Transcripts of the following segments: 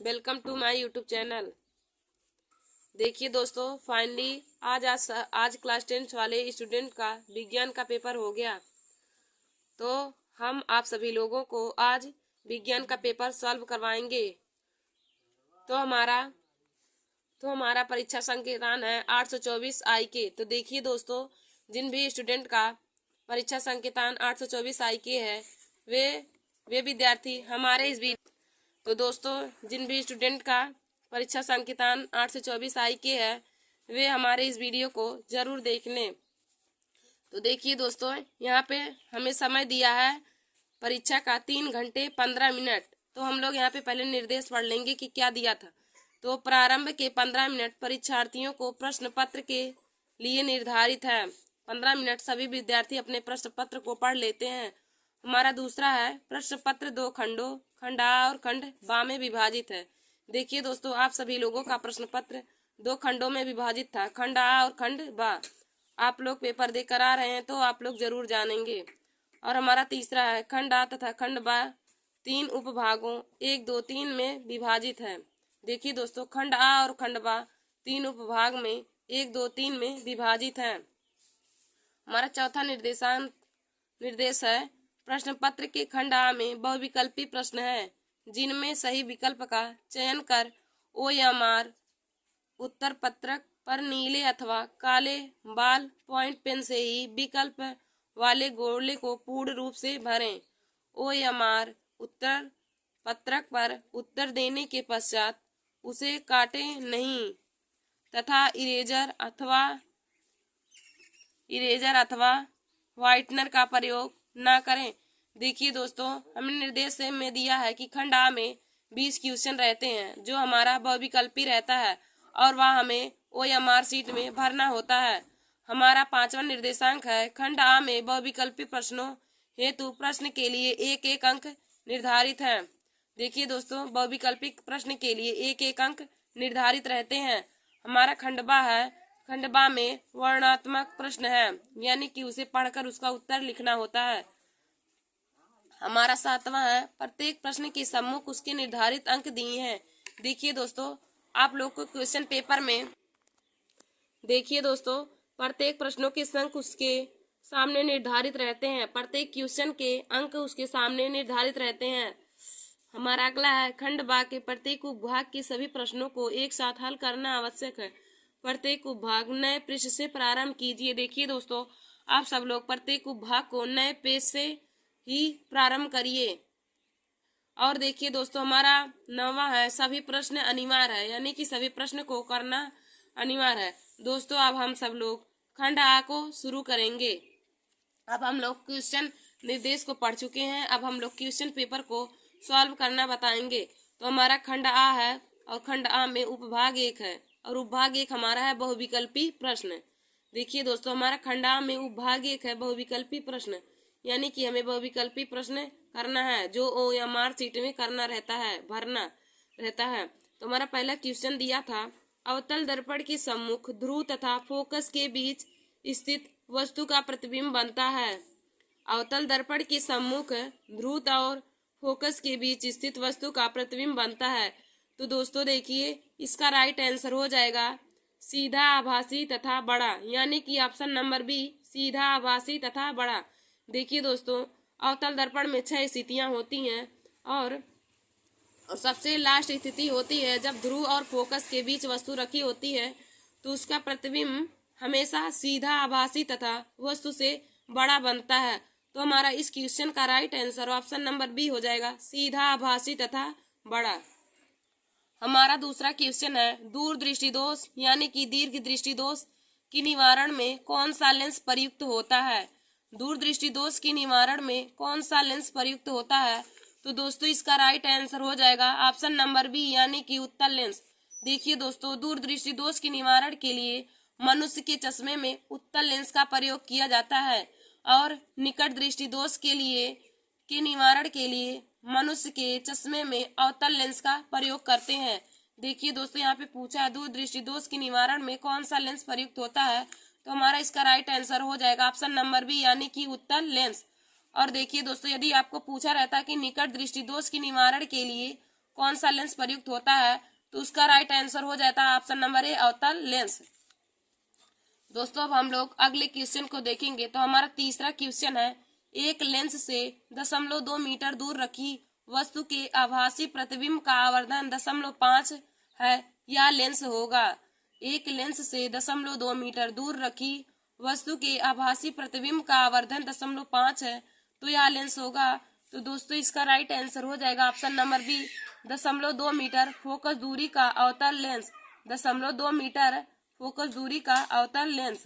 Welcome to my YouTube channel. देखिए दोस्तों, finally आज क्लास 10 वाले स्टूडेंट का विज्ञान का पेपर हो गया। तो हम आप सभी लोगों को आज विज्ञान का पेपर सॉल्व करवाएंगे। तो हमारा परीक्षा संकेतान है 824 आई के। तो देखिए दोस्तों, जिन भी स्टूडेंट का परीक्षा संकेतान 824 आई के है वे विद्यार्थी हमारे इस तो दोस्तों, जिन भी स्टूडेंट का परीक्षा संकेतान 824 आई के है वे हमारे इस वीडियो को जरूर देख लें। तो देखिए दोस्तों, यहाँ पे हमें समय दिया है परीक्षा का 3 घंटे 15 मिनट। तो हम लोग यहाँ पे पहले निर्देश पढ़ लेंगे कि क्या दिया था। तो प्रारंभ के 15 मिनट परीक्षार्थियों को प्रश्न पत्र के लिए निर्धारित है। 15 मिनट सभी विद्यार्थी अपने प्रश्न पत्र को पढ़ लेते हैं। हमारा दूसरा है प्रश्न पत्र 2 खंडों, खंड आ और खंड बा में विभाजित है। देखिए दोस्तों, आप सभी लोगों का प्रश्न पत्र 2 खंडों में विभाजित था, खंड आ और खंड बा। आप लोग पेपर देकर आ रहे हैं तो आप लोग जरूर जानेंगे। और हमारा तीसरा है खंड आ तथा खंड बा 3 उपभागों 1, 2, 3 में विभाजित है। देखिए दोस्तों, खंड आ और खंड बा 3 उपभाग में 1, 2, 3 में विभाजित है। हमारा चौथा निर्देश है प्रश्न पत्र के खंड आ में बहुविकल्पी प्रश्न है, जिनमें सही विकल्प का चयन कर OMR उत्तर पत्रक पर नीले अथवा काले बाल पॉइंट पेन से ही विकल्प वाले गोले को पूर्ण रूप से भरें। OMR उत्तर पत्रक पर उत्तर देने के पश्चात उसे काटें नहीं तथा इरेजर अथवा व्हाइटनर का प्रयोग ना करें। देखिए दोस्तों, हमने निर्देश में दिया है कि खंड आ में 20 क्वेश्चन रहते हैं जो हमारा बहुविकल्पी रहता है और वह हमें OMR सीट में भरना होता है। हमारा 5वां निर्देशांक है खंड आ में बहुविकल्पी प्रश्नों हेतु प्रश्न के लिए 1-1 अंक निर्धारित है। देखिए दोस्तों, बहुविकल्पी प्रश्न के लिए 1-1 अंक निर्धारित रहते हैं। हमारा खंड बा है, खंड बा में वर्णनात्मक प्रश्न है, यानी कि उसे पढ़कर उसका उत्तर लिखना होता है। हमारा 7वां है प्रत्येक प्रश्न के सम्मुख उसके निर्धारित अंक दिए हैं। देखिए दोस्तों, आप लोग को क्वेश्चन पेपर में देखिए दोस्तों, प्रत्येक प्रश्नों के अंक उसके सामने निर्धारित रहते हैं। प्रत्येक क्वेश्चन के अंक उसके सामने निर्धारित रहते हैं। हमारा अगला है खंड बा के प्रत्येक उपभाग के सभी प्रश्नों को एक साथ हल करना आवश्यक है। प्रत्येक उपभाग नए पृष्ठ से प्रारंभ कीजिए। देखिए दोस्तों, आप सब लोग प्रत्येक उपभाग को नए पेज से ही प्रारंभ करिए। और देखिए दोस्तों, हमारा 9वां है सभी प्रश्न अनिवार्य है, यानी कि सभी प्रश्न को करना अनिवार्य है। दोस्तों, अब हम सब लोग खंड आ को शुरू करेंगे। अब हम लोग क्वेश्चन निर्देश को पढ़ चुके हैं, अब हम लोग क्वेश्चन पेपर को सॉल्व करना बताएंगे। तो हमारा खंड आ है और खंड आ में उपभाग 1 है और उपभाग 1 हमारा है बहुविकल्पी प्रश्न। देखिए दोस्तों, हमारा खंड आ में उपभाग 1 है बहुविकल्पी प्रश्न, यानी कि हमें बहुविकल्पी प्रश्न करना है जो OMR सीट में करना रहता है, भरना रहता है। तो हमारा पहला क्वेश्चन दिया था अवतल दर्पण के सम्मुख ध्रुव तथा फोकस के बीच स्थित वस्तु का प्रतिबिंब बनता है। अवतल दर्पण के सम्मुख ध्रुव और फोकस के बीच स्थित वस्तु का प्रतिबिंब बनता है। तो दोस्तों देखिए, इसका राइट आंसर हो जाएगा सीधा, आभासी तथा बड़ा, यानी कि ऑप्शन नंबर बी, सीधा, आभासी तथा बड़ा। देखिए दोस्तों, अवतल दर्पण में 6 स्थितियां होती हैं और सबसे लास्ट स्थिति होती है जब ध्रुव और फोकस के बीच वस्तु रखी होती है तो उसका प्रतिबिंब हमेशा सीधा, आभासी तथा वस्तु से बड़ा बनता है। तो हमारा इस क्वेश्चन का right answer option number B हो जाएगा, सीधा, आभासी तथा बड़ा। हमारा दूसरा क्वेश्चन है दूरदृष्टि दोष यानी कि दीर्घ दृष्टि दोष की निवारण में कौन सा लेंस प्रयुक्त होता है। दूरदृष्टि दोष की निवारण में कौन सा लेंस प्रयुक्त होता है। तो दोस्तों, इसका राइट आंसर हो जाएगा ऑप्शन नंबर बी, यानी कि उत्तल लेंस। देखिए दोस्तों, दूरदृष्टि दोष के निवारण के लिए मनुष्य के चश्मे में उत्तल लेंस का प्रयोग किया जाता है और निकट दृष्टि दोष के निवारण के लिए मनुष्य के चश्मे में अवतल लेंस का प्रयोग करते हैं। देखिए दोस्तों, यहाँ पे पूछा है दूरदृष्टि दोष के निवारण में कौन सा लेंस प्रयुक्त होता है, तो हमारा इसका राइट आंसर हो जाएगा ऑप्शन नंबर बी, यानी कि उत्तल लेंस। और देखिए दोस्तों, यदि आपको पूछा रहता कि निकट दृष्टि दोष के निवारण के लिए कौन सा लेंस प्रयुक्त होता है, तो उसका राइट आंसर हो जाता है ऑप्शन नंबर ए, अवतल लेंस। दोस्तों अब हम लोग अगले क्वेश्चन को देखेंगे। तो हमारा तीसरा क्वेश्चन है, एक लेंस से 0.2 मीटर दूर रखी वस्तु के आभासी प्रतिबिंब का आवर्धन 0.5 है, यह लेंस होगा। एक लेंस से 0.2 मीटर दूर रखी वस्तु के आभासी प्रतिबिंब का आवर्धन 0.5 है, तो यह लेंस होगा। तो दोस्तों इसका राइट आंसर हो जाएगा option number B, 0.2 metre focus दूरी का अवतल लेंस। 0.2 मीटर फोकस दूरी का अवतल लेंस।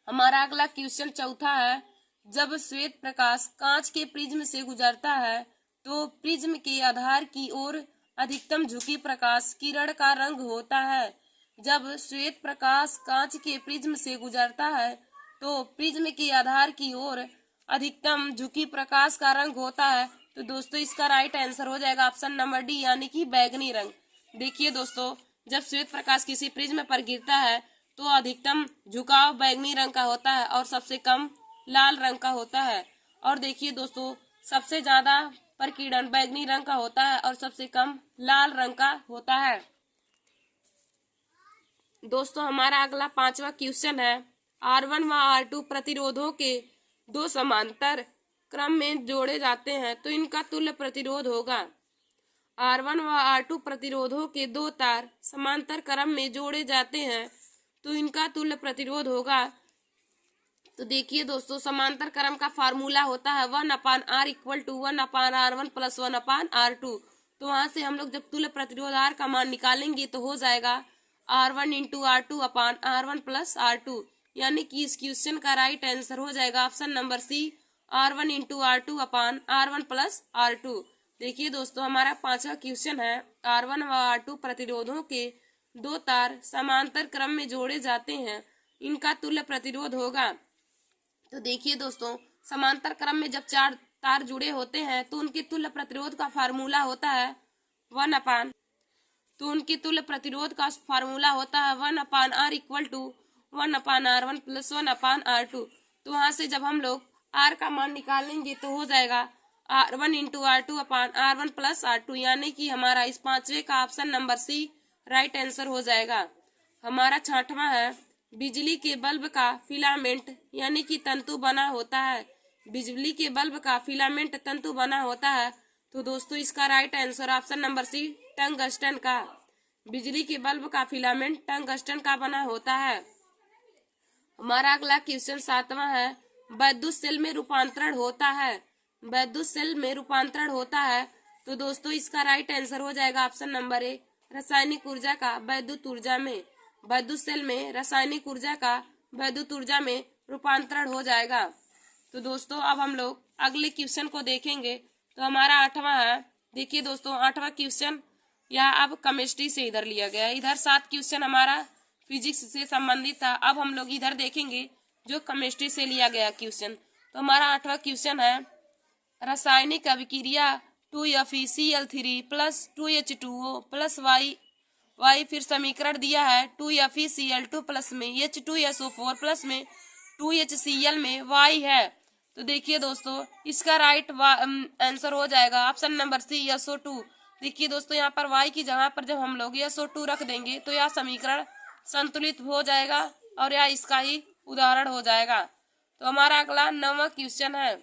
हमारा अगला क्वेश्चन चौथा है, जब श्वेत प्रकाश कांच के प्रिज्म से गुजरता है तो प्रिज्म के आधार की ओर अधिकतम झुकी प्रकाश किरण का रंग होता है। जब श्वेत प्रकाश कांच के प्रिज्म से गुजरता है तो प्रिज्म के आधार की ओर अधिकतम झुकी प्रकाश का रंग होता है। तो दोस्तों इसका राइट आंसर हो जाएगा ऑप्शन नंबर डी, यानी कि बैगनी रंग। देखिए दोस्तों, जब श्वेत प्रकाश किसी प्रिज्म पर गिरता है तो अधिकतम झुकाव बैगनी रंग का होता है और सबसे कम लाल रंग का होता है। और देखिए दोस्तों, सबसे ज्यादा प्रकीर्णन बैगनी रंग का होता है और सबसे कम लाल रंग का होता है। दोस्तों हमारा अगला पांचवा क्वेश्चन है, R1 व R2 प्रतिरोधों के दो समांतर क्रम में जोड़े जाते हैं तो इनका तुल्य प्रतिरोध होगा। R1 व R2 प्रतिरोधों के दो तार समांतर क्रम में जोड़े जाते हैं तो इनका तुल्य प्रतिरोध होगा। तो देखिए दोस्तों, समांतर क्रम का फार्मूला होता है 1/R equal to 1/R1 plus 1/R2। तो वहां से हम लोग जब तुल्य प्रतिरोध R का मान निकालेंगे तो हो जाएगा R1 into R2/R1 plus R2, यानी कि इस क्वेश्चन का राइट आंसर हो जाएगा option number C, R1 into R2/R1 plus R2। देखिए दोस्तों, हमारा पांचवा क्वेश्चन है, R1 व R2 प्रतिरोधों के दो तार समांतर क्रम में जोड़े जाते हैं, इनका तुल्य प्रतिरोध होगा। तो देखिए दोस्तों, समांतर क्रम में जब चार तार जुड़े होते हैं तो उनके तुल्य प्रतिरोध का फार्मूला होता है 1/, तो उनके तुल्य प्रतिरोध का फार्मूला होता है 1/R equal to 1/R1 plus 1/R2। तो वहां से जब हम लोग R का मान निकालेंगे तो हो जाएगा R1 into R2/R1 plus R2, यानी कि हमारा इस पांचवे का option number C right answer हो जाएगा। हमारा छठवां है, बिजली के बल्ब का फिलामेंट यानी कि तंतु बना होता है। बिजली के बल्ब का फिलामेंट तंतु बना होता है। तो दोस्तों इसका right answer option number C, tungsten का। बिजली के बल्ब का फिलामेंट टंगस्टन का बना होता है। हमारा अगला क्वेश्चन सातवां है, विद्युत सेल में रूपांतरण होता है। विद्युत सेल में रूपांतरण होता है। तो दोस्तों इसका राइट आंसर हो जाएगा ऑप्शन नंबर ए, रासायनिक ऊर्जा का विद्युत ऊर्जा में। विद्युत सेल में रासायनिक ऊर्जा का विद्युत ऊर्जा में रूपांतरण हो जाएगा। तो दोस्तों अब हम लोग अगले क्वेश्चन को देखेंगे। तो हमारा आठवां है, देखिए दोस्तों आठवां क्वेश्चन यह अब केमिस्ट्री से इधर लिया गया है। इधर 7 क्वेश्चन हमारा फिजिक्स से संबंधित था। अब हम लोग इधर देखेंगे जो केमिस्ट्री से लिया गया क्वेश्चन। तो हमारा आठवां क्वेश्चन है, रासायनिक अभिक्रिया 2FeCl3 plus 2H2O plus Y फिर समीकरण दिया है 2FeCl2 प्लस में H2SO4 प्लस में 2HCl में Y है। तो देखिए दोस्तों इसका राइट आंसर हो जाएगा ऑप्शन नंबर सी, SO2। देखिए दोस्तों, यहाँ पर Y की जगह पर जब हम लोग SO2 रख देंगे तो यह समीकरण संतुलित हो जाएगा और यह इसका ही उदाहरण हो जाएगा। तो हमारा अगला 9वां क्वेश्चन है।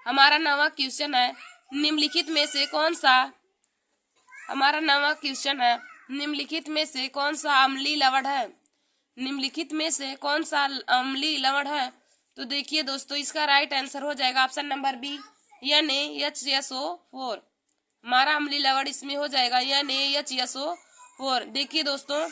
हमारा 9वां क्वेश्चन है, निम्नलिखित में से कौन सा निम्नलिखित में से कौन सा अम्लीय लवण है। निम्नलिखित में से कौन सा अम्लीय लवण है। तो देखिए दोस्तों इसका राइट आंसर हो जाएगा ऑप्शन नंबर बी, NaHSO4। हमारा अम्लीय लवण इसमें हो जाएगा NaHSO4। देखिए दोस्तों,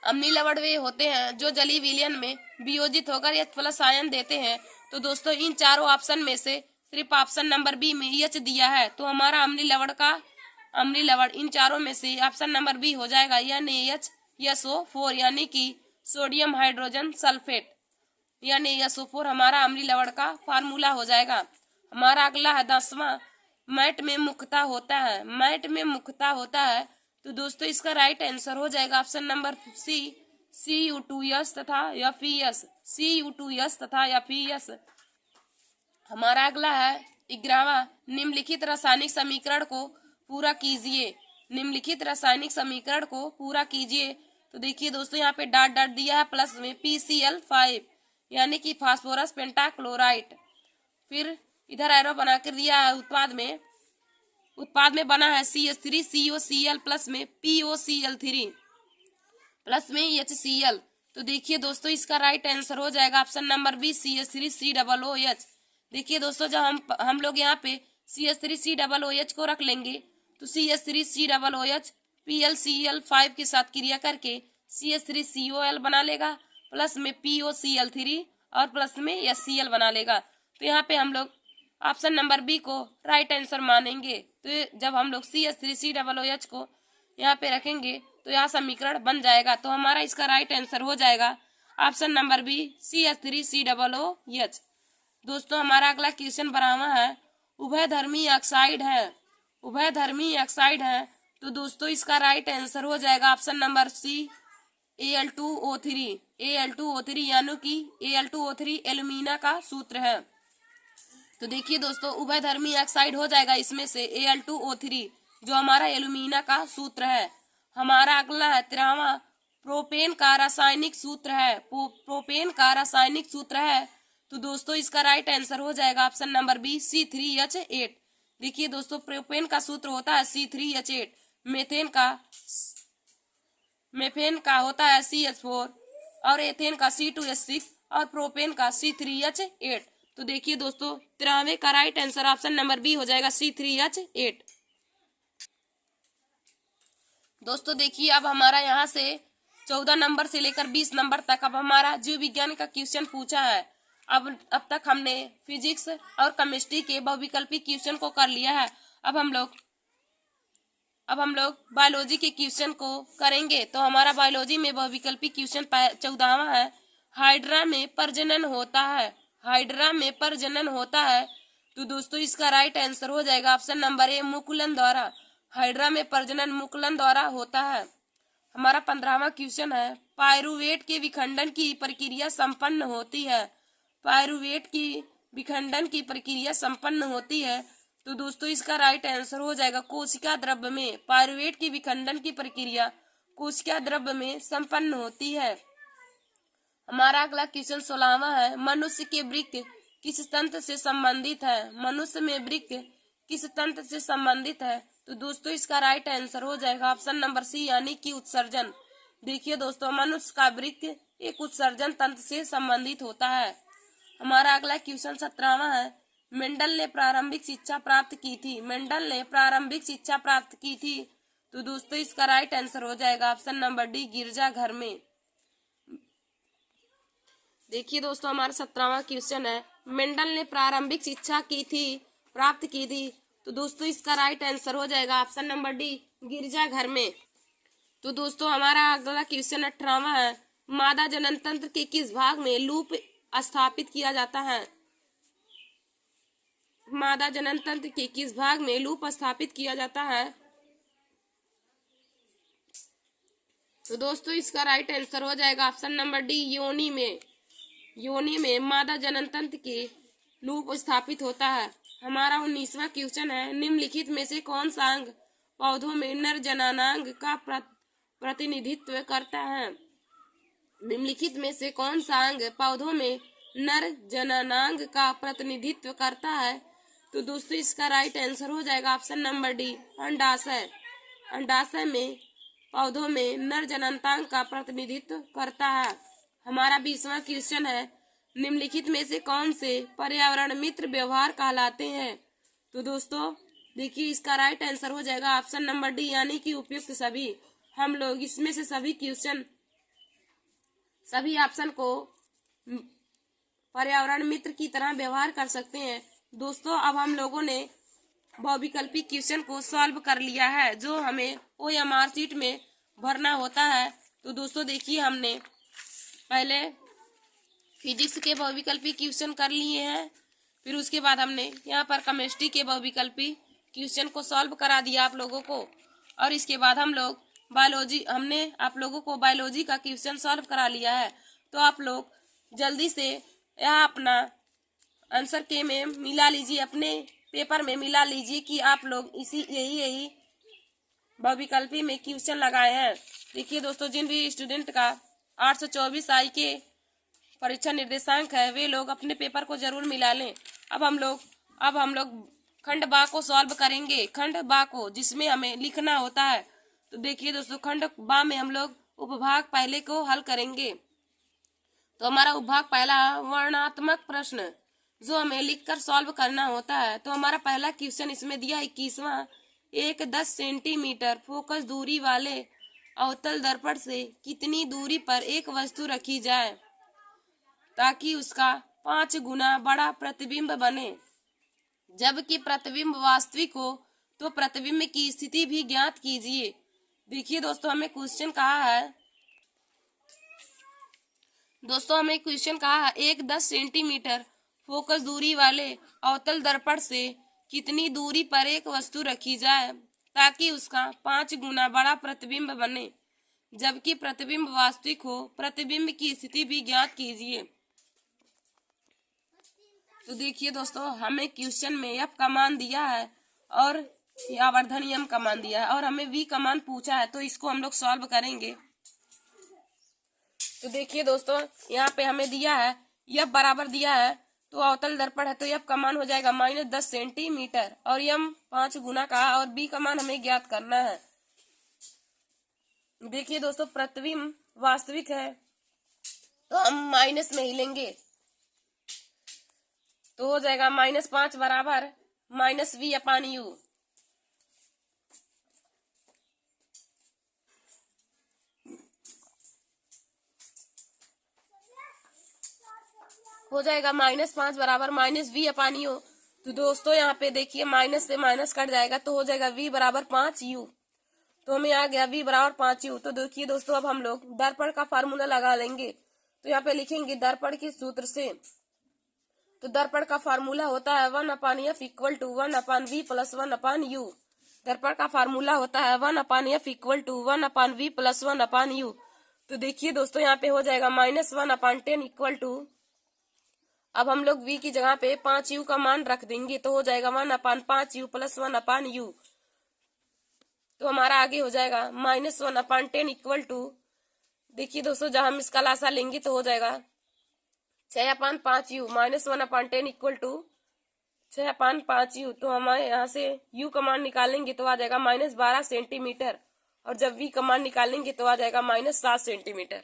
अम्लीय लवण वे होते हैं जो जलीय विलयन में वियोजित होकर H+ आयन देते हैं। तो दोस्तों इन चारों ऑप्शन में से सिर्फ ऑप्शन नंबर बी में H दिया है। तो हमारा अम्लीय लवण इन चारों में से ऑप्शन नंबर बी हो जाएगा NaHSO4, यानी कि सोडियम हाइड्रोजन सल्फेट। NaHSO4 हमारा अम्लीय लवण का फार्मूला हो जाएगा। हमारा अगला है 10वां, मैट में मुख्यता होता है। मैट में मुख्यता होता है। तो दोस्तों इसका राइट आंसर हो जाएगा ऑप्शन नंबर सी, Cu2S तथा FeS। Cu2S तथा FeS। हमारा अगला है 11वां, निम्नलिखित रासायनिक समीकरण को पूरा कीजिए। निम्नलिखित रासायनिक समीकरण को पूरा कीजिए। तो देखिए दोस्तों यहाँ पे डॉट डॉट दिया है, प्लस में PCl5 यानी कि फास्फोरस पेंटाक्लोराइड। फिर इधर एरो बना कर दिया है, उत्पाद में बना है CH3COCl प्लस में POCl3 प्लस में HCl। तो देखिए दोस्तों इसका राइट आंसर हो जाएगा ऑप्शन नंबर बी CH3COOH। देखिए दोस्तों जब हम लोग यहाँ पे CH3COOH को रख लेंगे तो CH3COOH PlCl5 के साथ क्रिया करके CH3COl बना लेगा, प्लस में POCl3 और प्लस में HCl बना लेगा। तो यहाँ पे हम लोग ऑप्शन नंबर बी को राइट आंसर मानेंगे। तो जब हम लोग CH3COOH को यहाँ पे रखेंगे तो यह समीकरण बन जाएगा। तो हमारा इसका राइट आंसर हो जाएगा ऑप्शन नंबर बी CH3COOH। दोस्तों हमारा अगला क्वेश्चन बना हुआ है, उभयधर्मी ऑक्साइड है, उभयधर्मी ऑक्साइड है। तो दोस्तों इसका राइट आंसर हो जाएगा ऑप्शन नंबर सी Al2O3। Al2O3 यानी कि Al2O3 एल्यूमिना का सूत्र है। तो देखिए दोस्तों उभयधर्मी ऑक्साइड हो जाएगा इसमें से Al2O3 जो हमारा एल्यूमिना का सूत्र है। हमारा अगला है 13वां, प्रोपेन का रासायनिक सूत्र है, प्रोपेन का रासायनिक सूत्र है। तो दोस्तों इसका राइट आंसर हो जाएगा ऑप्शन नंबर बी C3H8। देखिए दोस्तों प्रोपेन का सूत्र होता है C3H8, मेथेन का होता है CH4 और एथेन का C2H6 और प्रोपेन का C3H8। तो देखिए दोस्तों 13वें का right answer option number B हो जाएगा C3H8। दोस्तों देखिए अब हमारा यहाँ से 14 नंबर से लेकर 20 नंबर तक अब हमारा जीव विज्ञान का क्वेश्चन पूछा है। अब तक हमने फिजिक्स और केमिस्ट्री के बहुविकल्पी क्वेश्चन को कर लिया है। अब हम लोग बायोलॉजी के क्वेश्चन को करेंगे। तो हमारा बायोलॉजी में बहुविकल्पी क्वेश्चन 14वां है, हाइड्रा में प्रजनन होता है, हाइड्रा में प्रजनन होता है। तो दोस्तों इसका राइट आंसर हो जाएगा ऑप्शन नंबर ए मुकुलन द्वारा। हाइड्रा में प्रजनन मुकुलन द्वारा होता है। हमारा 15वां क्वेश्चन है, पायरुवेट के विखंडन की प्रक्रिया संपन्न होती है, पायरुवेट की विखंडन की प्रक्रिया संपन्न होती है। तो दोस्तों इसका राइट आंसर हो जाएगा कोशिका द्रव्य में, पायरुवेट की विखंडन की प्रक्रिया कोशिका द्रव्य में संपन्न होती है। हमारा अगला क्वेश्चन 16वां है, मनुष्य के वृक्क किस तंत्र से संबंधित है, मनुष्य में वृक्क किस तंत्र से संबंधित है। तो दोस्तों इसका राइट आंसर हो जाएगा ऑप्शन नंबर सी यानी कि उत्सर्जन। देखिए दोस्तों मनुष्य का वृक्क एक उत्सर्जन तंत्र से संबंधित होता है। हमारा अगला क्वेश्चन 17वां है, मेंडल ने प्रारंभिक शिक्षा प्राप्त की थी, मेंडल ने प्रारंभिक शिक्षा प्राप्त की थी। तो दोस्तों इसका राइट आंसर हो जाएगा ऑप्शन नंबर डी गिरजाघर में। देखिए दोस्तों हमारा 17वां क्वेश्चन है, मेंडल ने प्रारंभिक शिक्षा की थी प्राप्त की थी। तो दोस्तों इसका राइट आंसर हो जाएगा ऑप्शन नंबर डी गिरजाघर में। तो दोस्तों हमारा अगला क्वेश्चन 18वां है, मादा जनन तंत्र के किस भाग में लूप स्थापित किया जाता है, मादा जनन तंत्र के किस भाग में लूप स्थापित किया जाता है। तो दोस्तों इसका राइट आंसर हो जाएगा ऑप्शन नंबर डी योनि में, योनि में मादा जनन तंत्र के लूप स्थापित होता है। हमारा 19वां क्वेश्चन है, निम्नलिखित में से कौन सा अंग पौधों में नर जननांग का प्रतिनिधित्व करता है, निम्नलिखित में से कौन सा अंग पौधों में नर जननांग का प्रतिनिधित्व करता है। तो दोस्तों इसका राइट आंसर हो जाएगा ऑप्शन नंबर डी अंडाशय, अंडाशय में पौधों में नर जननांग का प्रतिनिधित्व करता है। हमारा 20वां क्वेश्चन है, निम्नलिखित में से कौन से पर्यावरण मित्र व्यवहार कहलाते हैं। तो दोस्तों देखिए इसका राइट आंसर हो जाएगा ऑप्शन नंबर डी यानी कि उपयुक्त सभी। हम लोग इसमें से सभी क्वेश्चन सभी ऑप्शन को पर्यावरण मित्र की तरह व्यवहार कर सकते हैं। दोस्तों अब हम लोगों ने बहुविकल्पी क्वेश्चन को सॉल्व कर लिया है जो हमें OMR शीट में भरना होता है। तो दोस्तों देखिए हमने पहले फिजिक्स के बहुविकल्पी क्वेश्चन कर लिए हैं, फिर उसके बाद हमने यहाँ पर केमिस्ट्री के बहुविकल्पी क्वेश्चन को सॉल्व करा दिया आप लोगों को, और इसके बाद हम लोग बायोलॉजी हमने आप लोगों को बायोलॉजी का क्वेश्चन सॉल्व करा लिया है। तो आप लोग जल्दी से यहाँ अपना आंसर के में मिला लीजिए अपने पेपर में मिला लीजिए कि आप लोग यही बहुविकल्पी में क्वेश्चन लगाए हैं। देखिए दोस्तों, जिन भी स्टूडेंट का 824 आई के परीक्षा निर्देशांक है वे लोग अपने पेपर को जरूर मिला लें। अब हम लोग खंड बा को सॉल्व करेंगे। खंड बा को जिसमें हमें लिखना होता है। तो देखिए दोस्तों, खंड बा में हम लोग उपभाग पहले को हल करेंगे। तो हमारा उपभाग पहला वर्णनात्मक प्रश्न जो हमें लिखकर सॉल्व करना होता है। तो हमारा पहला क्वेश्चन इसमें दिया 21वां, एक 10 सेंटीमीटर फोकस दूरी वाले अवतल दर्पण से कितनी दूरी पर एक वस्तु रखी जाए ताकि उसका 5 गुना बड़ा प्रतिबिंब बने, जबकि प्रतिबिंब वास्तविक हो तो प्रतिबिंब की स्थिति भी ज्ञात कीजिए। देखिए दोस्तों, हमें क्वेश्चन कहा है एक 10 सेंटीमीटर फोकस दूरी वाले अवतल दर्पण से कितनी दूरी पर एक वस्तु रखी जाए ताकि उसका 5 गुना बड़ा प्रतिबिंब बने, जबकि प्रतिबिंब वास्तविक हो। प्रतिबिंब की स्थिति भी ज्ञात कीजिए। तो देखिए दोस्तों, हमें क्वेश्चन में एफ का मान दिया है और आवर्धन एम का मान दिया है और हमें वी का मान पूछा है। तो इसको हम लोग सॉल्व करेंगे। तो देखिए दोस्तों, यहाँ पे हमें दिया है एफ बराबर दिया है, तो अवतल दर्पण है तो एफ का मान हो जाएगा -10 सेंटीमीटर और एम 5 गुना का और बी का मान हमें ज्ञात करना है। देखिए दोस्तों, प्रतिबिंब वास्तविक है तो हम माइनस में ही लेंगे। तो हो जाएगा -5 बराबर -v/u। हो जाएगा -5 बराबर -v/u। तो दोस्तों यहाँ पे देखिए माइनस से माइनस कट जाएगा तो हो जाएगा v बराबर 5u। तो हमें आ गया v बराबर 5u। तो देखिए दोस्तों, अब हम लोग दर्पण का फार्मूला लगा लेंगे। तो यहाँ पे लिखेंगे दर्पण के सूत्र से। तो दर्पण का फार्मूला होता है 1/f = 1/v + 1/u। दर्पण का फार्मूला होता है 1/f = 1/v + 1/u। तो देखिए दोस्तों, यहाँ पे हो जाएगा -1/10 = अब हम लोग v की जगह पे 5u का मान रख देंगे तो हो जाएगा 1/5u + 1/u। तो हमारा आगे हो जाएगा -1/10 = देखिए दोस्तों, जहां हम इसका लासा लेंगे तो हो जाएगा 6/5u -1/10 = 6/5u। तो हमारे यहाँ से u का मान निकालेंगे तो आ जाएगा -12 सेंटीमीटर और जब v का मान निकालेंगे तो आ जाएगा -7 सेंटीमीटर।